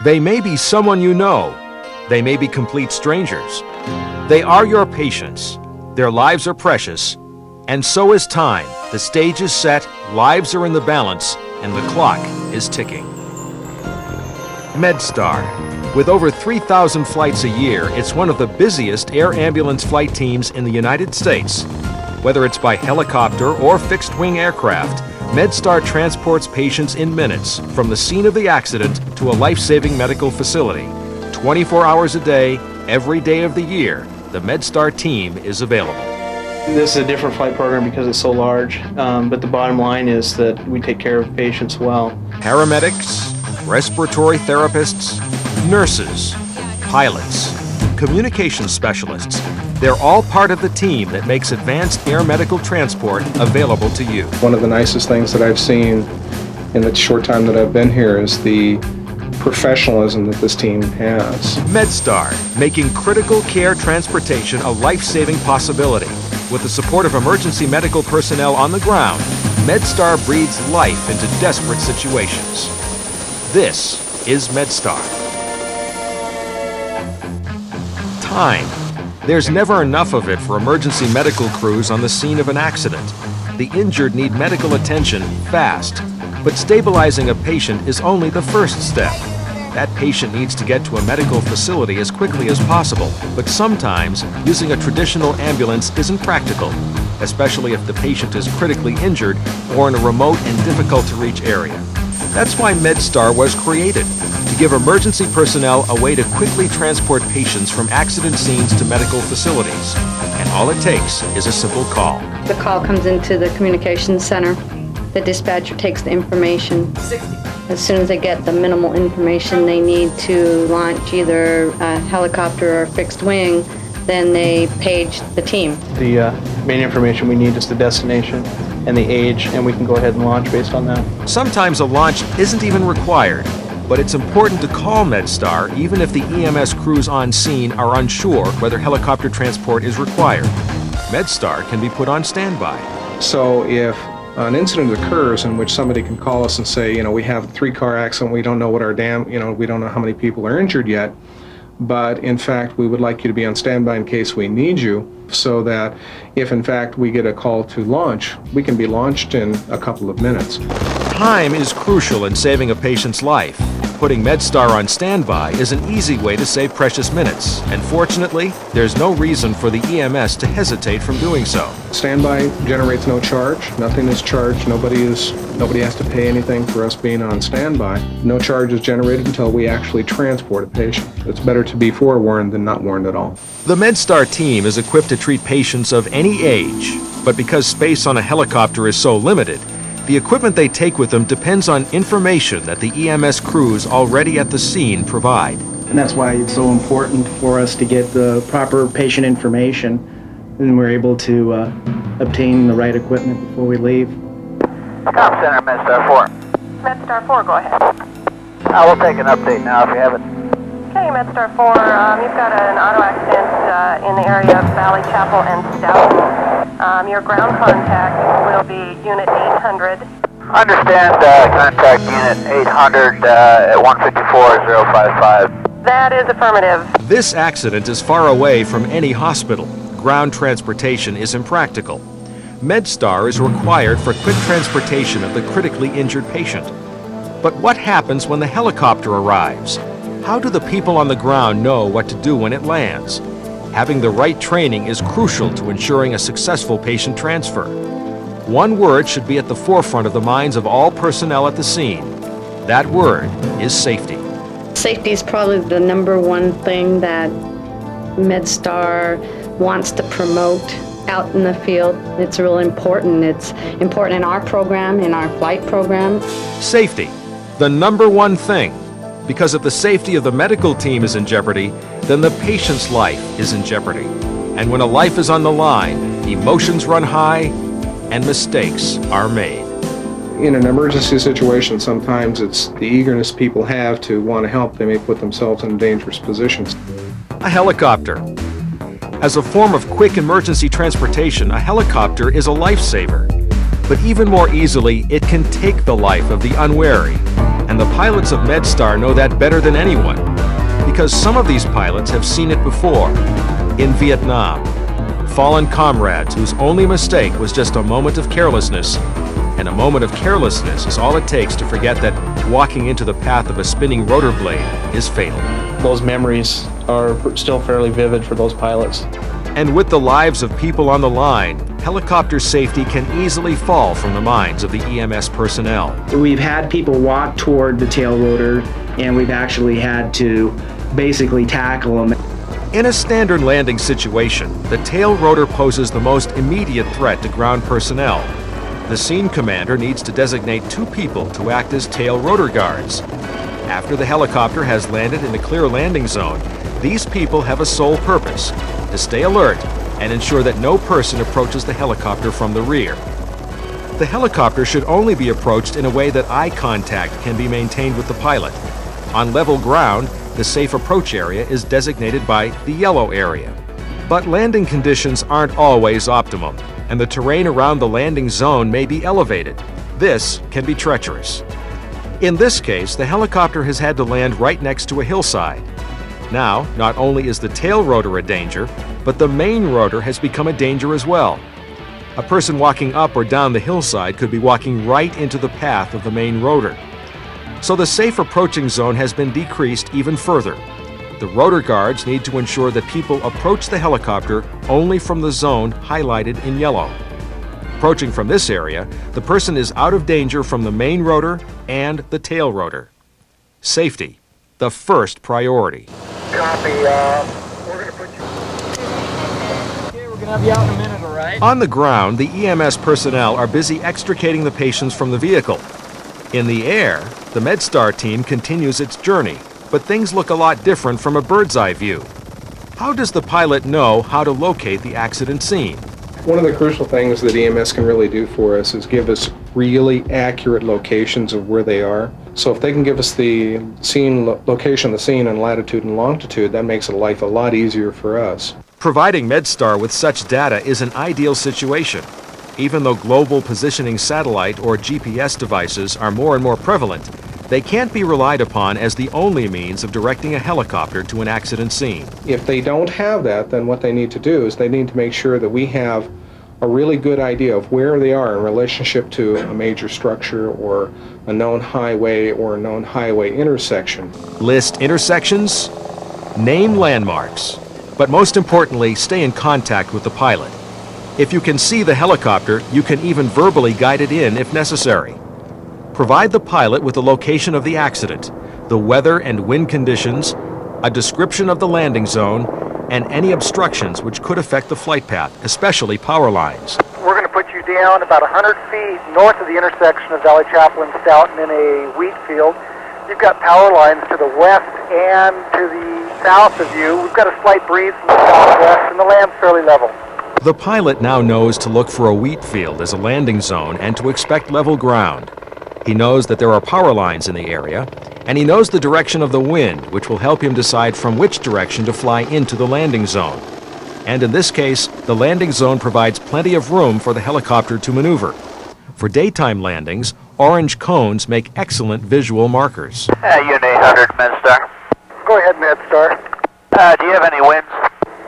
They may be someone you know. They may be complete strangers. They are your patients. Their lives are precious. And so is time. The stage is set, lives are in the balance, and the clock is ticking. MedStar. With over 3,000 flights a year, it's one of the busiest air ambulance flight teams in the United States. Whether it's by helicopter or fixed-wing aircraft, MedStar transports patients in minutes from the scene of the accident to a life-saving medical facility. 24 hours a day, every day of the year, the MedStar team is available. This is a different flight program because it's so large, but the bottom line is that we take care of patients well. Paramedics, respiratory therapists, nurses, pilots, communication specialists. They're all part of the team that makes advanced air medical transport available to you. One of the nicest things that I've seen in the short time that I've been here is the professionalism that this team has. MedStar, making critical care transportation a life-saving possibility. With the support of emergency medical personnel on the ground, MedStar breathes life into desperate situations. This is MedStar. Time. There's never enough of it for emergency medical crews on the scene of an accident. The injured need medical attention fast, but stabilizing a patient is only the first step. That patient needs to get to a medical facility as quickly as possible, but sometimes using a traditional ambulance isn't practical, especially if the patient is critically injured or in a remote and difficult-to-reach area. That's why MedStar was created, to give emergency personnel a way to quickly transport patients from accident scenes to medical facilities. And all it takes is a simple call. The call comes into the communications center. The dispatcher takes the information. As soon as they get the minimal information they need to launch either a helicopter or fixed wing, then they page the team. The main information we need is the destination and the age, and we can go ahead and launch based on that. Sometimes a launch isn't even required, but it's important to call MedStar even if the EMS crews on scene are unsure whether helicopter transport is required. MedStar can be put on standby. So if an incident occurs in which somebody can call us and say, we have a 3-car accident, we don't know what we don't know how many people are injured yet, but in fact we would like you to be on standby in case we need you, so that if in fact we get a call to launch, we can be launched in a couple of minutes. Time is crucial in saving a patient's life. Putting MedStar on standby is an easy way to save precious minutes, and fortunately, there's no reason for the EMS to hesitate from doing so. Standby generates no charge. Nothing is charged. Nobody has to pay anything for us being on standby. No charge is generated until we actually transport a patient. It's better to be forewarned than not warned at all. The MedStar team is equipped to treat patients of any age, but because space on a helicopter is so limited, the equipment they take with them depends on information that the EMS crews already at the scene provide. And that's why it's so important for us to get the proper patient information, and we're able to obtain the right equipment before we leave. Comm Center, MedStar 4. MedStar 4, go ahead. We'll take an update now if you have it. Okay, MedStar 4, you've got an auto accident in the area of Valley Chapel and Stoughton. Your ground contact will be Unit 800. Understand, contact Unit 800 at 154-055. That is affirmative. This accident is far away from any hospital. Ground transportation is impractical. MedStar is required for quick transportation of the critically injured patient. But what happens when the helicopter arrives? How do the people on the ground know what to do when it lands? Having the right training is crucial to ensuring a successful patient transfer. One word should be at the forefront of the minds of all personnel at the scene. That word is safety. Safety is probably the number one thing that MedStar wants to promote out in the field. It's really important. It's important in our program, in our flight program. Safety, the number one thing. Because if the safety of the medical team is in jeopardy, then the patient's life is in jeopardy. And when a life is on the line, emotions run high and mistakes are made. In an emergency situation, sometimes it's the eagerness people have to want to help. They may put themselves in dangerous positions. A helicopter. As a form of quick emergency transportation, a helicopter is a lifesaver. But even more easily, it can take the life of the unwary. And the pilots of MedStar know that better than anyone, because some of these pilots have seen it before. In Vietnam, fallen comrades whose only mistake was just a moment of carelessness. And a moment of carelessness is all it takes to forget that walking into the path of a spinning rotor blade is fatal. Those memories are still fairly vivid for those pilots. And with the lives of people on the line, helicopter safety can easily fall from the minds of the EMS personnel. We've had people walk toward the tail rotor, and we've actually had to basically tackle them. In a standard landing situation, the tail rotor poses the most immediate threat to ground personnel. The scene commander needs to designate 2 people to act as tail rotor guards. After the helicopter has landed in a clear landing zone, these people have a sole purpose: to stay alert and ensure that no person approaches the helicopter from the rear. The helicopter should only be approached in a way that eye contact can be maintained with the pilot. On level ground, the safe approach area is designated by the yellow area. But landing conditions aren't always optimum, and the terrain around the landing zone may be elevated. This can be treacherous. In this case, the helicopter has had to land right next to a hillside. Now, not only is the tail rotor a danger, but the main rotor has become a danger as well. A person walking up or down the hillside could be walking right into the path of the main rotor. So the safe approaching zone has been decreased even further. The rotor guards need to ensure that people approach the helicopter only from the zone highlighted in yellow. Approaching from this area, the person is out of danger from the main rotor and the tail rotor. Safety, the first priority. Copy, we're going to put you... Okay, we're going to have you out in a minute, all right? On the ground, the EMS personnel are busy extricating the patients from the vehicle. In the air, the MedStar team continues its journey, but things look a lot different from a bird's eye view. How does the pilot know how to locate the accident scene? One of the crucial things that EMS can really do for us is give us really accurate locations of where they are. So if they can give us the scene location, the scene, and latitude and longitude, that makes life a lot easier for us. Providing MedStar with such data is an ideal situation. Even though global positioning satellite or GPS devices are more and more prevalent, they can't be relied upon as the only means of directing a helicopter to an accident scene. If they don't have that, then what they need to do is they need to make sure that we have a really good idea of where they are in relationship to a major structure or a known highway or a known highway intersection. List intersections, name landmarks, but most importantly, stay in contact with the pilot. If you can see the helicopter, you can even verbally guide it in if necessary. Provide the pilot with the location of the accident, the weather and wind conditions, a description of the landing zone, and any obstructions which could affect the flight path, especially power lines. We're going to put you down about 100 feet north of the intersection of Valley Chapel and Stoughton in a wheat field. You've got power lines to the west and to the south of you. We've got a slight breeze from the southwest, and the land's fairly level. The pilot now knows to look for a wheat field as a landing zone and to expect level ground. He knows that there are power lines in the area, and he knows the direction of the wind, which will help him decide from which direction to fly into the landing zone. And in this case, the landing zone provides plenty of room for the helicopter to maneuver. For daytime landings, orange cones make excellent visual markers. Unit 800, MedStar. Go ahead, MedStar. Do you have any winds?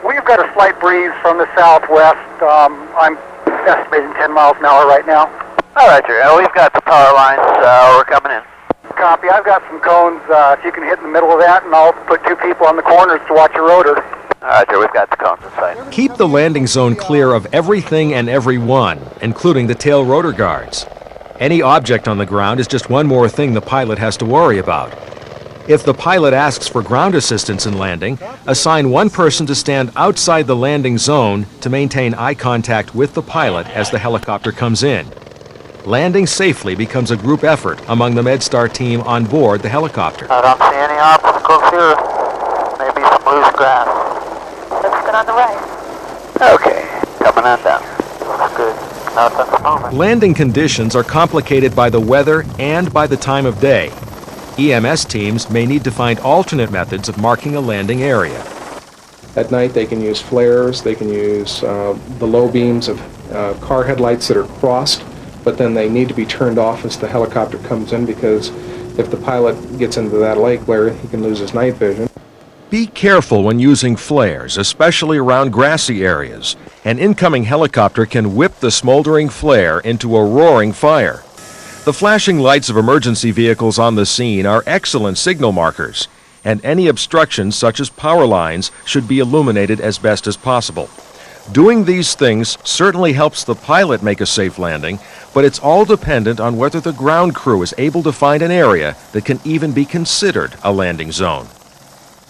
We've got a slight breeze from the southwest. I'm estimating 10 miles an hour right now. All right, sir. We've got the power lines. We're coming in. Copy. I've got some cones. If you can hit in the middle of that, and I'll put 2 people on the corners to watch your rotor. All right, sir. We've got the cones in sight. Keep the landing zone clear of everything and everyone, including the tail rotor guards. Any object on the ground is just one more thing the pilot has to worry about. If the pilot asks for ground assistance in landing, assign one person to stand outside the landing zone to maintain eye contact with the pilot as the helicopter comes in. Landing safely becomes a group effort among the MedStar team on board the helicopter. I don't see any obstacles here. Maybe some loose grass. Looks good on the right. Okay, coming on down. Looks good. Nothing at the moment. Landing conditions are complicated by the weather and by the time of day. EMS teams may need to find alternate methods of marking a landing area. At night they can use flares, they can use the low beams of car headlights that are crossed, but then they need to be turned off as the helicopter comes in because if the pilot gets into that lake where he can lose his night vision. Be careful when using flares, especially around grassy areas. An incoming helicopter can whip the smoldering flare into a roaring fire. The flashing lights of emergency vehicles on the scene are excellent signal markers, and any obstructions such as power lines should be illuminated as best as possible. Doing these things certainly helps the pilot make a safe landing, but it's all dependent on whether the ground crew is able to find an area that can even be considered a landing zone.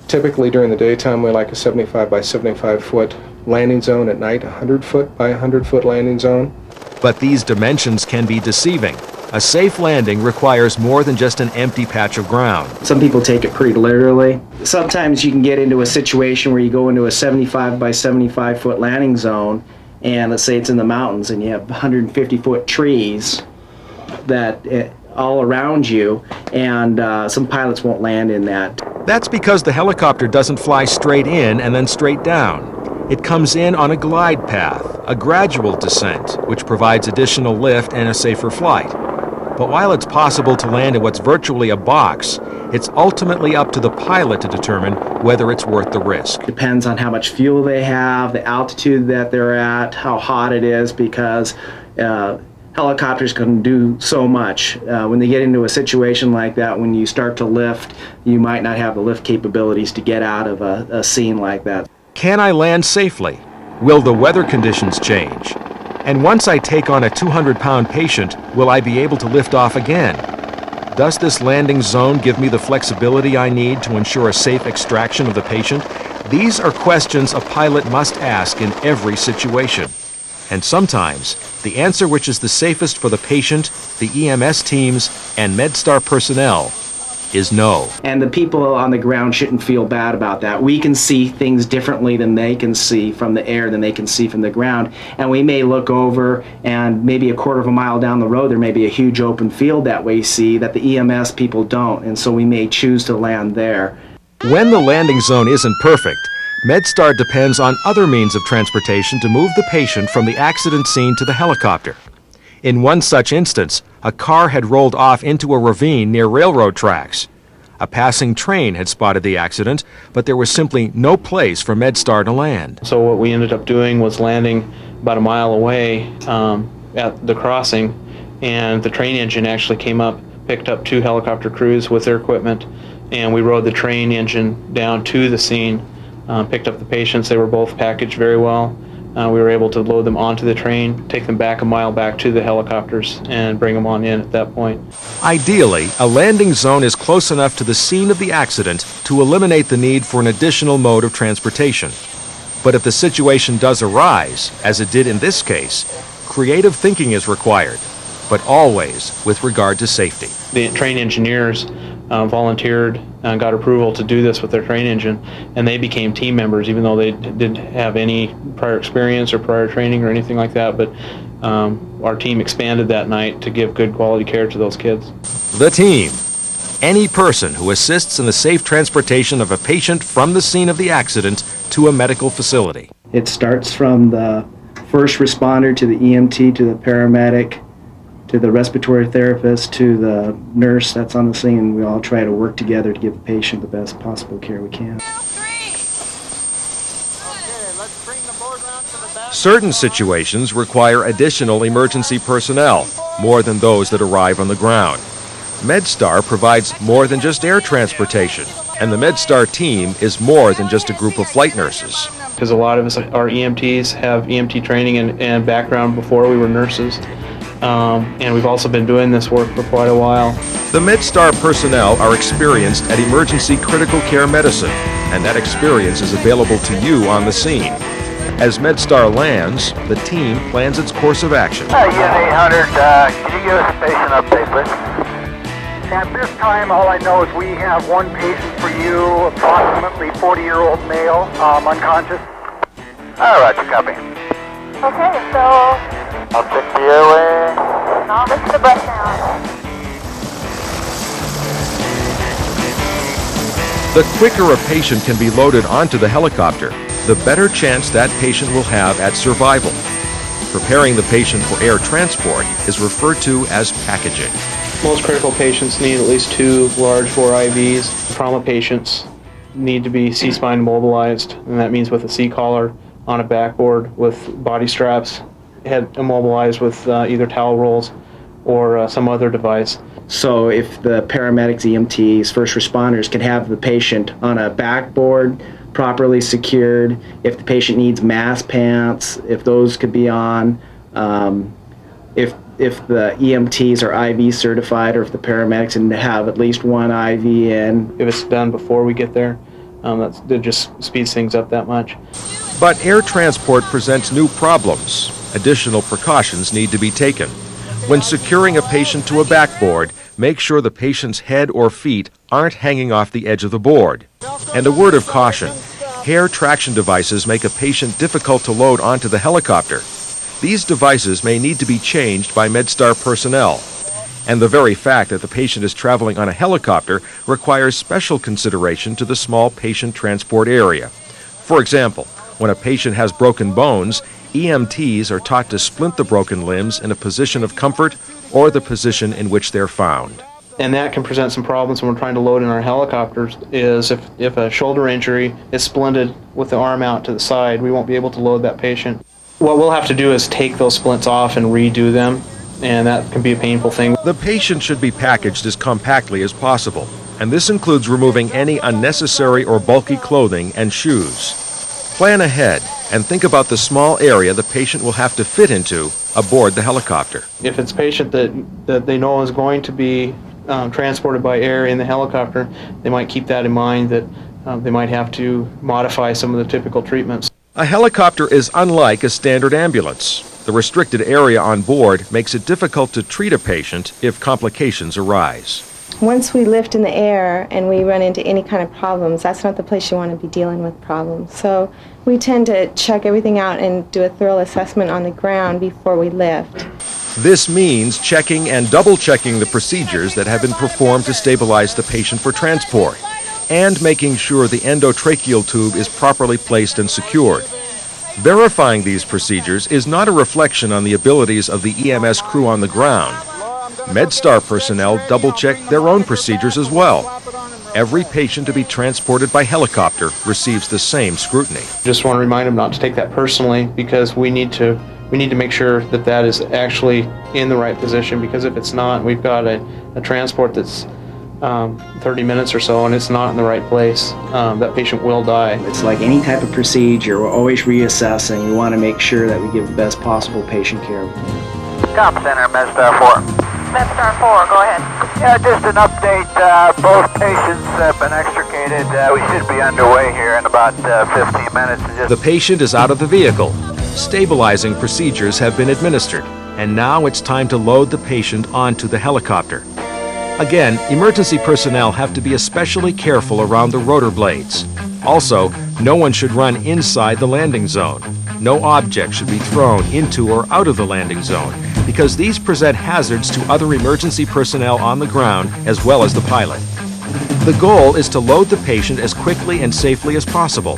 Typically during the daytime we like a 75 by 75 foot landing zone, at night 100 foot by 100 foot landing zone. But these dimensions can be deceiving. A safe landing requires more than just an empty patch of ground. Some people take it pretty literally. Sometimes you can get into a situation where you go into a 75 by 75 foot landing zone, and let's say it's in the mountains and you have 150 foot trees that all around you, and some pilots won't land in that. That's because the helicopter doesn't fly straight in and then straight down. It comes in on a glide path, a gradual descent, which provides additional lift and a safer flight. But while it's possible to land in what's virtually a box, it's ultimately up to the pilot to determine whether it's worth the risk. Depends on how much fuel they have, the altitude that they're at, how hot it is, because helicopters can do so much. When they get into a situation like that, when you start to lift, you might not have the lift capabilities to get out of a scene like that. Can I land safely? Will the weather conditions change? And once I take on a 200-pound patient, will I be able to lift off again? Does this landing zone give me the flexibility I need to ensure a safe extraction of the patient? These are questions a pilot must ask in every situation. And sometimes, the answer which is the safest for the patient, the EMS teams, and MedStar personnel is no. And the people on the ground shouldn't feel bad about that. We can see things differently than they can see from the air, than they can see from the ground. And we may look over, and maybe a quarter of a mile down the road there may be a huge open field that we see that the EMS people don't, and so we may choose to land there. When the landing zone isn't perfect, MedStar depends on other means of transportation to move the patient from the accident scene to the helicopter. In one such instance, a car had rolled off into a ravine near railroad tracks. A passing train had spotted the accident, but there was simply no place for MedStar to land. So what we ended up doing was landing about a mile away at the crossing, and the train engine actually came up, picked up 2 helicopter crews with their equipment, and we rode the train engine down to the scene, picked up the patients. They were both packaged very well. We were able to load them onto the train, take them back a mile back to the helicopters, and bring them on in at that point. Ideally, a landing zone is close enough to the scene of the accident to eliminate the need for an additional mode of transportation. But if the situation does arise, as it did in this case, creative thinking is required, but always with regard to safety. The train engineers volunteered and got approval to do this with their train engine, and they became team members even though they didn't have any prior experience or prior training or anything like that. But our team expanded that night to give good quality care to those kids. The team. Any person who assists in the safe transportation of a patient from the scene of the accident to a medical facility. It starts from the first responder to the EMT to the paramedic to the respiratory therapist to the nurse that's on the scene. We all try to work together to give the patient the best possible care we can. Certain situations require additional emergency personnel, more than those that arrive on the ground. MedStar provides more than just air transportation, and the MedStar team is more than just a group of flight nurses. Because a lot of us, our EMTs, have EMT training and background before we were nurses. And we've also been doing this work for quite a while. The MedStar personnel are experienced at emergency critical care medicine, and that experience is available to you on the scene. As MedStar lands, the team plans its course of action. Unit 800, can you give us a patient update, please? At this time, all I know is we have one patient for you, approximately 40-year-old male, unconscious. All right, you copy. Okay, so I'll check the airway. I'll lift the breath now. The quicker a patient can be loaded onto the helicopter, the better chance that patient will have at survival. Preparing the patient for air transport is referred to as packaging. Most critical patients need at least 2 large bore IVs. Trauma patients need to be C-spine mobilized, and that means with a C-collar on a backboard with body straps, head immobilized with either towel rolls or some other device. So if the paramedics, EMTs, first responders could have the patient on a backboard, properly secured, if the patient needs mask pants, if those could be on, if the EMTs are IV certified, or if the paramedics and have at least 1 IV in. If it's done before we get there, that just speeds things up that much. But air transport presents new problems. Additional precautions need to be taken. When securing a patient to a backboard, make sure the patient's head or feet aren't hanging off the edge of the board. And a word of caution, hair traction devices make a patient difficult to load onto the helicopter. These devices may need to be changed by MedStar personnel. And the very fact that the patient is traveling on a helicopter requires special consideration to the small patient transport area. For example, when a patient has broken bones, EMTs are taught to splint the broken limbs in a position of comfort or the position in which they're found. And that can present some problems when we're trying to load in our helicopters, is if a shoulder injury is splinted with the arm out to the side, we won't be able to load that patient. What we'll have to do is take those splints off and redo them, and that can be a painful thing. The patient should be packaged as compactly as possible, and this includes removing any unnecessary or bulky clothing and shoes. Plan ahead and think about the small area the patient will have to fit into aboard the helicopter. If it's a patient that they know is going to be transported by air in the helicopter, they might keep that in mind, that they might have to modify some of the typical treatments. A helicopter is unlike a standard ambulance. The restricted area on board makes it difficult to treat a patient if complications arise. Once we lift in the air and we run into any kind of problems, that's not the place you want to be dealing with problems. So we tend to check everything out and do a thorough assessment on the ground before we lift. This means checking and double-checking the procedures that have been performed to stabilize the patient for transport, and making sure the endotracheal tube is properly placed and secured. Verifying these procedures is not a reflection on the abilities of the EMS crew on the ground. MedStar personnel double-check their own procedures as well. Every patient to be transported by helicopter receives the same scrutiny. Just want to remind them not to take that personally, because we need to make sure that that is actually in the right position, because if it's not, we've got a transport that's 30 minutes or so and it's not in the right place, that patient will die. It's like any type of procedure, we're always reassessing. We want to make sure that we give the best possible patient care. Comp Center, MedStar 4. MedStar 4, go ahead. Yeah, just an update. Both patients have been extricated. We should be underway here in about 15 minutes. The patient is out of the vehicle. Stabilizing procedures have been administered, and now it's time to load the patient onto the helicopter. Again, emergency personnel have to be especially careful around the rotor blades. Also, no one should run inside the landing zone. No object should be thrown into or out of the landing zone, because these present hazards to other emergency personnel on the ground as well as the pilot. The goal is to load the patient as quickly and safely as possible.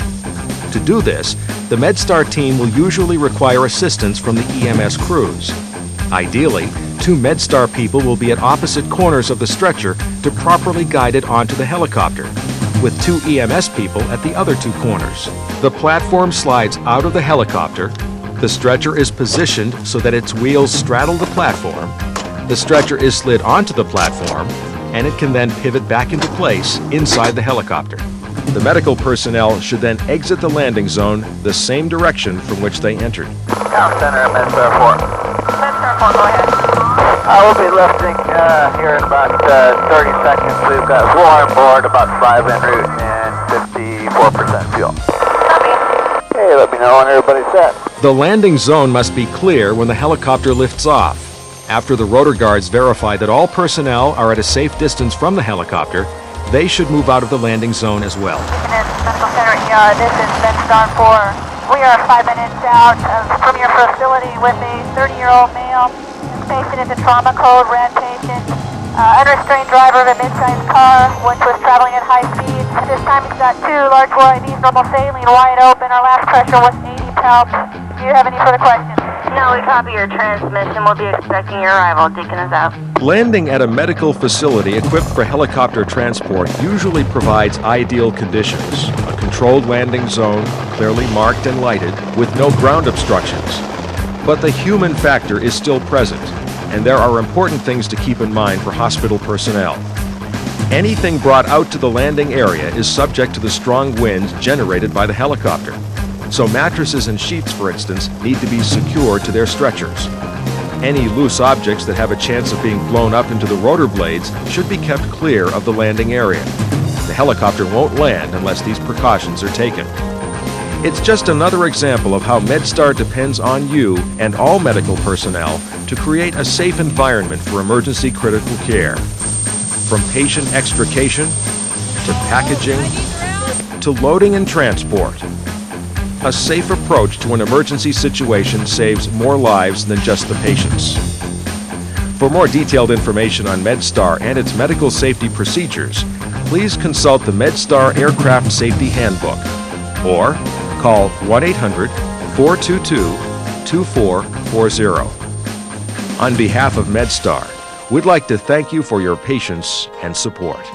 To do this, the MedStar team will usually require assistance from the EMS crews. Ideally, 2 MedStar people will be at opposite corners of the stretcher to properly guide it onto the helicopter, with 2 EMS people at the other 2 corners. The platform slides out of the helicopter. The stretcher is positioned so that its wheels straddle the platform. The stretcher is slid onto the platform, and it can then pivot back into place inside the helicopter. The medical personnel should then exit the landing zone the same direction from which they entered. Comp Center, MedStar 4. MedStar 4, go ahead. We'll be lifting here in about 30 seconds. We've got 4 on board, about 5 en route, and 54% fuel. Copy. Okay, let me know when everybody's set. The landing zone must be clear when the helicopter lifts off. After the rotor guards verify that all personnel are at a safe distance from the helicopter, they should move out of the landing zone as well. Medical Center ER, this is MedStar 4. We are 5 minutes out from your facility with a 30-year-old male. This patient is a trauma code, red patient, unrestrained driver of a mid-sized car, which was traveling at high speeds. At this time, he's got 2 large bore IVs, normal saline, wide open. Our last pressure was 80 palps. Do you have any further questions? No, we copy your transmission. We'll be expecting your arrival. Deacon is out. Landing at a medical facility equipped for helicopter transport usually provides ideal conditions. A controlled landing zone, clearly marked and lighted, with no ground obstructions. But the human factor is still present, and there are important things to keep in mind for hospital personnel. Anything brought out to the landing area is subject to the strong winds generated by the helicopter. So mattresses and sheets, for instance, need to be secured to their stretchers. Any loose objects that have a chance of being blown up into the rotor blades should be kept clear of the landing area. The helicopter won't land unless these precautions are taken. It's just another example of how MedStar depends on you and all medical personnel to create a safe environment for emergency critical care. From patient extrication, to packaging, to loading and transport. A safe approach to an emergency situation saves more lives than just the patient's. For more detailed information on MedStar and its medical safety procedures, please consult the MedStar Aircraft Safety Handbook or call 1-800-422-2440. On behalf of MedStar, we'd like to thank you for your patience and support.